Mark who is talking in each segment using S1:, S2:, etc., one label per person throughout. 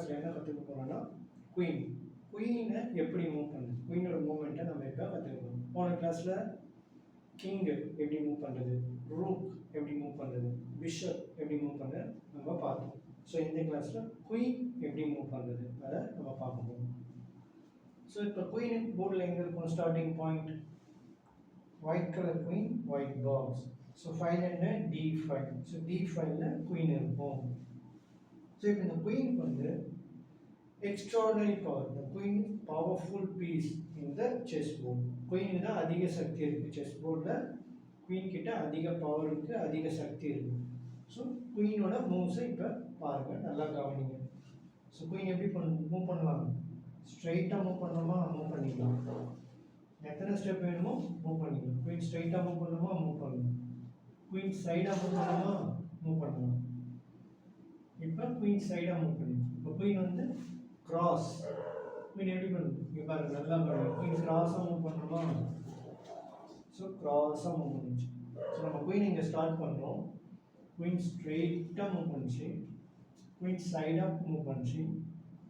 S1: கிளாஸில் என்ன கற்றுக்க போகிறோன்னா குயினை எப்படி மூவ் பண்ணுது, குயினோட மூவ்மெண்ட்டை நம்ம இப்போ கற்றுக்கணும். போன கிளாஸில் கிங்கு எப்படி மூவ் பண்ணுறது, ரூக் எப்படி மூவ் பண்ணுறது, பிஷப் எப்படி மூவ் பண்ணுறது நம்ம பார்த்தோம். ஸோ இந்த கிளாஸில் குயின் எப்படி மூவ் பண்ணுறது அதை நம்ம பார்க்க போகிறோம். ஸோ இப்போ குயின் போர்டில் எங்கே இருக்கும், starting point white colour queen, white box. So file என்ன, D5. ஸோ D5ல குயின் இருக்கும். ஸோ இப்போ இந்த குயினுக்கு வந்து எக்ஸ்ட்ராடனரி பவர், இந்த குயின் பவர்ஃபுல் பீஸ் இந்த செஸ் போர்டு. குயினுக்கு தான் அதிக சக்தி இருக்குது செஸ் போர்டில். குயின் கிட்ட அதிக பவர் இருக்குது, அதிக சக்தி இருக்குது. ஸோ குயினோட மூவ்ஸை இப்போ பாருங்கள், நல்லா கவனிங்க. ஸோ குயின் எப்படி மூவ் பண்ணலாம், ஸ்ட்ரைட்டாக மூவ் பண்ணணுமா, மூவ் பண்ணிக்கலாம். எத்தனை ஸ்டெப் வேணுமோ மூவ் பண்ணிக்கலாம். குயின் ஸ்ட்ரைட்டாக மூவ் பண்ணணுமா, மூவ் பண்ணலாம். குயின் சைடாக மூவ் பண்ணணுமா, மூவ் பண்ணலாம். இப்போ குயின் சைடாக மூவ் பண்ணிக்கலாம். இப்போ குயின் வந்து கிராஸ், குயின் எப்படி பண்ணுது இங்கே பாருங்கள், நல்லா பாருங்கள். குயின் கிராஸாக மூவ் பண்ணுறோமா, ஸோ கிராஸாக மூவ் பண்ணிச்சு. ஸோ நம்ம குயின் இங்கே ஸ்டார்ட் பண்ணுறோம். குயின் ஸ்ட்ரெயிட்டாக மூவ் பண்ணிச்சு, குயின் சைடாக மூவ் பண்ணிச்சு,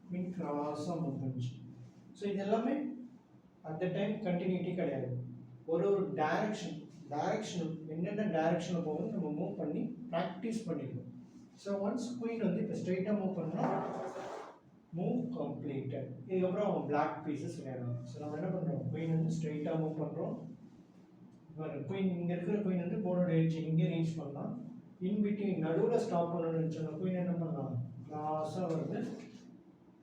S1: குயின் கிராஸாக மூவ் பண்ணிச்சு. ஸோ இது எல்லாமே அட் த டைம் கண்டினியூட்டி கிடையாது. ஒரு டைரக்ஷன் என்னென்ன டைரக்ஷனில் போகணும் நம்ம மூவ் பண்ணி ப்ராக்டிஸ் பண்ணிக்கணும். ஸோ ஒன்ஸ் குயின் வந்து இப்போ ஸ்ட்ரெயிட்டாக மூவ் பண்ணோம்னா மூவ் கம்ப்ளீட்டட். இதுக்கப்புறம் அவங்க பிளாக் பீசஸ் விளையாடணும். ஸோ நம்ம என்ன பண்ணுறோம், குயின் வந்து ஸ்ட்ரெயிட்டாக மூவ் பண்ணுறோம். குயின் இங்கே இருக்கிற குயின் வந்து போர்டோட எட்ஜ் இங்கே ரீச் பண்ணலாம். இன்பிட்வீன் நடுவில் ஸ்டாப் பண்ணணும்னு நினச்சோம்னா குயின் என்ன பண்ணலாம், கிராஸாக வருது,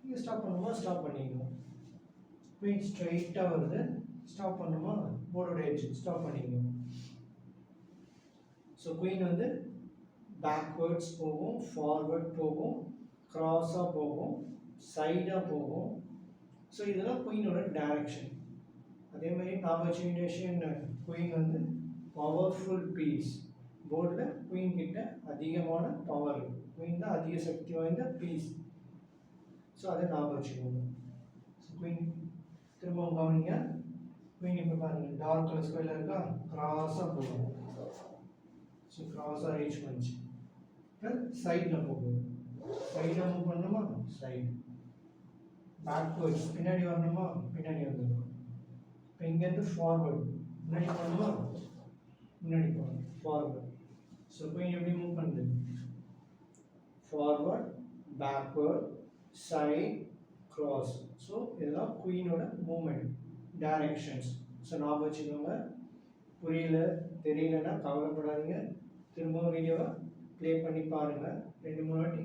S1: இங்கே ஸ்டாப் பண்ணுமா, ஸ்டாப் பண்ணிக்கணும். குயின் ஸ்ட்ரைட்டாக வருது, ஸ்டாப் பண்ணுமா, போர்டோட எட்ஜ் ஸ்டாப் பண்ணிக்கணும். ஸோ குயின் வந்து பேக்வேர்ட்ஸ் போகும், ஃபார்வர்ட் போகும், கிராஸாக போகும், சைடாக போகும். ஸோ இதெல்லாம் குயினோட டைரக்ஷன். அதே மாதிரி காம்பன்சேஷன், குயின் வந்து பவர்ஃபுல் பீஸ். போர்டில் குயின் கிட்ட அதிகமான பவர் இருக்குது, குயின் தான் அதிக சக்தி வாய்ந்த பீஸ். ஸோ அதை ஞாபகம் வச்சுக்கோங்க. ஸோ குயின் திரும்பவும் கவனிங்க. குயின் இப்போ பாருங்கள் டார்க் கலர் ஸ்கொயரில் இருக்கா, கிராஸாக போகும். ஸோ கிராஸாக ரீச் பண்ணிச்சு. இப்போ சைடில் போகும், சைடாக மூவ் பண்ணணுமா, சைடு. பேக்வேர்ட்ஸ் பின்னாடி வரணுமா, பின்னாடி வந்துடும். இப்போ இங்கேருந்து ஃபார்வர்டு முன்னாடி போகணுமா, முன்னாடி போகணும், ஃபார்வர்டு. ஸோ குயின் எப்படி மூவ் பண்ணுது, forward, backward, side, cross. So இதெல்லாம் குயினோட மூவ்மெண்ட் டைரக்ஷன்ஸ். ஸோ ஞாபகம் வச்சுக்கோங்க. புரியல தெரியலன்னா கவலைப்படாதீங்க, திரும்பவும் வீடியோவை ப்ளே பண்ணி பாருங்கள், 2-3 வாட்டி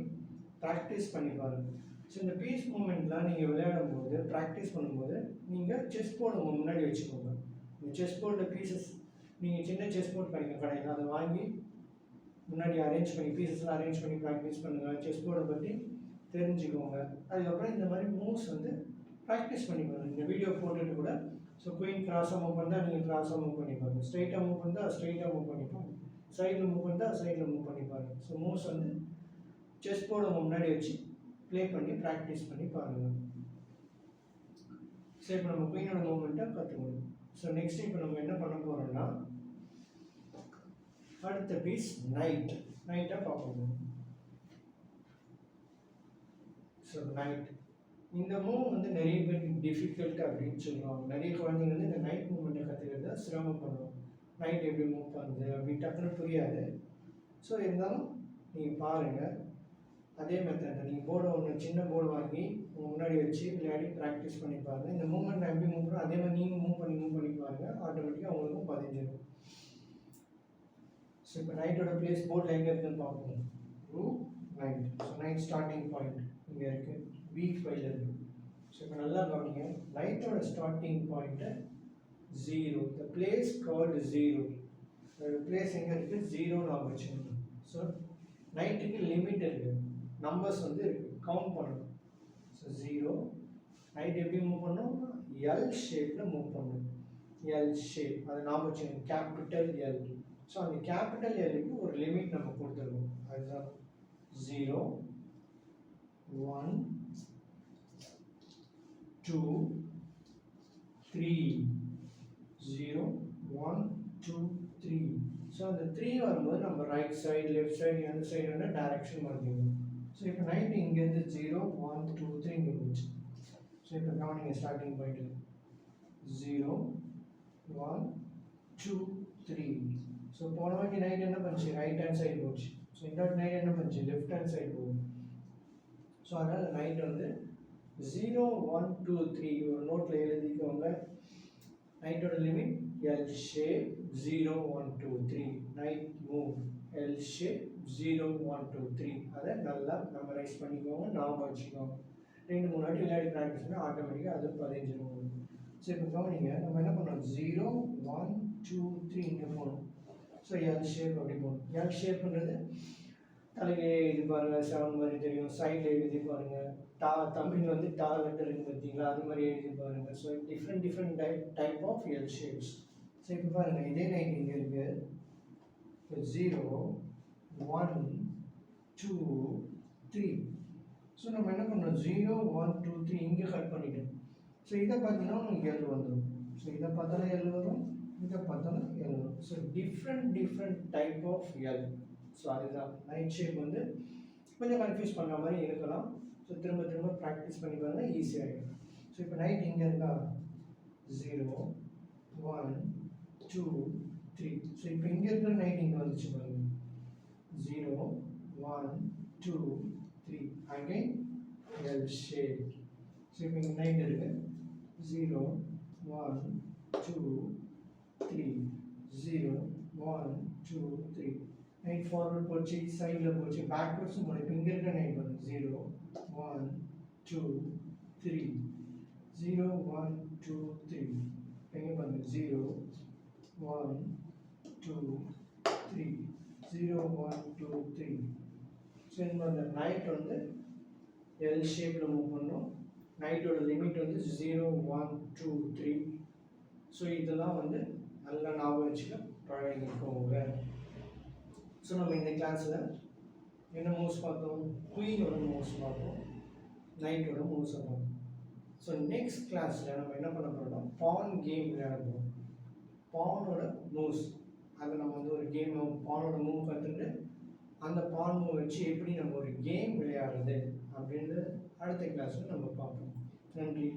S1: ப்ராக்டிஸ் பண்ணி பாருங்கள். ஸோ இந்த பீஸ் மூமெண்ட்லாம் நீங்கள் விளையாடும் போது ப்ராக்டிஸ் பண்ணும்போது நீங்கள் செஸ் போர்டு உங்கள் முன்னாடி வச்சுக்கோங்க. இந்த செஸ் போர்டில் பீசஸ் நீங்கள் சின்ன செஸ் போர்டு கடையில் அதை வாங்கி முன்னாடி அரேஞ்ச் பண்ணி பீசஸ்லாம் அரேஞ்ச் பண்ணி ப்ராக்டிஸ் பண்ணுங்கள். செஸ் போர்டை பற்றி தெரிஞ்சுக்கோங்க. அதுக்கப்புறம் இந்த மாதிரி மூவ்ஸ் வந்து ப்ராக்டிஸ் பண்ணி பாருங்கள். இந்த வீடியோ போட்டுட்டு கூட ஸோ குயின் கிராஸாக மூவ் பண்ணால் நீங்கள் கிராஸாக மூவ் பண்ணி பாருங்கள், ஸ்ட்ரைட்டாக மூவ் பண்ணால் ஸ்ட்ரைட்டாக மூவ் பண்ணி பாருங்கள், சைடில் மூவ் பண்ணால் சைடில் மூவ் பண்ணி பாருங்கள். ஸோ மூவ்ஸ் வந்து செஸ் போர்டு உங்கள் முன்னாடி வச்சு ப்ளே பண்ணி ப்ராக்டிஸ் பண்ணி பாருங்கள். ஸோ இப்போ நம்ம குயினோட மூவ்மெண்ட்டை கற்றுக்கணும். ஸோ நெக்ஸ்ட் இப்போ நம்ம என்ன பண்ண போகிறோம்னா அடுத்த பீஸ் நைட்டாக பார்க்கணும். ஸோ நைட் இந்த மூவ் வந்து நிறைய பேருக்கு டிஃபிகல்ட் அப்படின்னு சொல்லுவாங்க. நிறைய குழந்தைங்க வந்து இந்த நைட் மூவ்மெண்ட்டை கற்றுக்கிறத சிரமப்படுவோம். நைட் எப்படி மூவ் பண்ணுது அப்படின்னு டக்குன்னு புரியாது. ஸோ இருந்தாலும் நீங்கள் பாருங்கள், அதே மெத்தட் நீங்கள் போர்டு ஒன்று சின்ன போர்டு வாங்கி உங்கள் முன்னாடி வச்சு விளையாடி ப்ராக்டிஸ் பண்ணி பாருங்கள். இந்த மூவ்மெண்ட் நான் எப்படி மூவ் பண்ணுறோம் அதே மாதிரி நீங்கள் மூவ் பண்ணி பாருங்கள், ஆட்டோமேட்டிக்காக உங்களுக்கும் பதிஞ்சிடும். ஸோ இப்போ நைட்டோட பிளேஸ் போர்டில் எங்கே இருக்குதுன்னு பார்ப்போம். Route knight. So knight starting point இங்கே இருக்குது, B5 இருக்குது. ஸோ இப்போ நல்லா கவனிங்க, நைட்டோட starting point 0, the place called 0. Place எங்கே இருக்குது, 0ன்னு ஆரம்பிச்சுங்க. ஸோ நைட்டுக்கு லிமிட் இருக்குது, நம்பர்ஸ் வந்து இருக்குது, கவுண்ட் பண்ணணும். ஸோ 0. நைட் எப்படி மூவ் பண்ணணும், எல் ஷேப்பில் மூவ் பண்ணணும். எல் ஷேப் அதை ஞாபகம் வச்சுக்கணும், கேபிட்டல் எல். ஸோ அந்த கேபிட்டல் எல்லுக்கு ஒரு லிமிட் நம்ம கொடுத்துருக்கோம். அதுதான் 0, 1, 2, 3. 0, 1, 2, 3. ஸோ அந்த 3 வரும்போது நம்ம ரைட் சைடு லெஃப்ட் சைடு எந்த சைடு வேணால் டைரக்ஷன் மாற்றிக்கணும். ஸோ இப்போ நைட் இங்கேருந்து 0 1 2 3 இங்கே போச்சு. ஸோ இப்போ கவனிங்க ஸ்டார்டிங் பாயிண்ட் 0 1 2 3. ஸோ போன வாட்டி நைட் என்ன பண்ணுச்சு, ரைட் ஹேண்ட் சைடு போச்சு. ஸோ இந்த வாட்டி நைட் என்ன பண்ணுச்சு, லெஃப்ட் ஹேண்ட் சைடு போகும். ஸோ அதனால் நைட் வந்து 0 1 2 3 ஒரு நோட்டில் எழுதிக்கோங்க. நைட்டோட limit L shape 0 1 2 3. Night move L shape 0 1 2 3. அதை நல்லா மெமரைஸ் பண்ணிக்கோங்க, ஞாபகம் வச்சுக்கோங்க. 2-3 வாட்டி விளையாடி ப்ராக்டிஸ் பண்ணால் ஆட்டோமேட்டிக்காக அது பதிஞ்சிரும். ஸோ இப்போ கவனிங்க, நம்ம என்ன பண்ணோம், 0 1 2 3 இங்கே போகணும். ஸோ எல் ஷேப் அப்படி போகணும். எல் ஷேப்ன்றது தலைக்கு எழுதி பாருங்கள், 7 மாதிரி தெரியும். சைடில் எழுதி பாருங்கள். தமிழ் வந்து டா லெட்டர் இருக்குது பார்த்தீங்களா, அது மாதிரி எழுதி பாருங்கள். So different type of L shapes. So இப்போ பாருங்கள், இதே நைட் இங்கே இருக்குது. இப்போ 0 1 2 3. ஸோ நம்ம என்ன பண்ணோம், 0 1 2 3 இங்கே கட் பண்ணிட்டோம். ஸோ இதை பார்த்தீங்கன்னா உங்களுக்கு எல் வந்துடும். ஸோ இதை பார்த்தாலும் எல் வரும், இதை பார்த்தாலும் எல் வரும். So different type of L. So அதுதான் நைட் ஷேப் வந்து கொஞ்சம் கன்ஃபியூஸ் பண்ணுற மாதிரி இருக்கலாம். ஸோ திரும்ப ப்ராக்டிஸ் பண்ணி பாருங்கள், ஈஸியாகிடும். ஸோ இப்போ நைட் இங்கே இருக்கா, 0 1 2 3. ஸோ இப்போ இங்கே இருக்கிற நைட் இங்கே வந்துச்சு பாருங்கள், 0 1 2 3. Again L shape. ஸோ இப்போ இங்கே நைட் இருக்கு, 0 1 2 3 0 1 2 3. நைட் ஃபார்வர்ட் போச்சு, சைடில் போச்சு, பேக்வர்ட்ஸும் போகணும். இப்போ இங்கே இருக்க நைட் வந்து 0 1 2 3 0 1 2 3. எங்கே பாருங்க, 0 1 2 3 0 1 2 3. ஸோ இந்த நைட் வந்து எல் ஷேப்பில் மூவ் பண்ணணும். நைட்டோட லிமிட் வந்து 0 1 2 3. ஸோ இதெல்லாம் வந்து நல்லா ஞாபகம் வச்சுக்க பழகிக்கோங்க. ஸோ நம்ம இந்த கிளாஸில் என்ன மூவ்ஸ் பார்த்தோம், குயினோட மூவ்ஸ் பார்த்தோம், நைட்டோட மூவ்ஸை பார்த்தோம். ஸோ நெக்ஸ்ட் கிளாஸில் நம்ம என்ன பண்ண போகிறோம்னா பான் கேம் விளையாட போகிறோம். பானோட மூவ்ஸ், அதை நம்ம வந்து ஒரு கேம் பானோட மூவ் கற்றுட்டு அந்த பான் மூவ் வச்சு எப்படி நம்ம ஒரு கேம் விளையாடுறது அப்படின்றது அடுத்த கிளாஸில் நம்ம பார்ப்போம். நன்றி.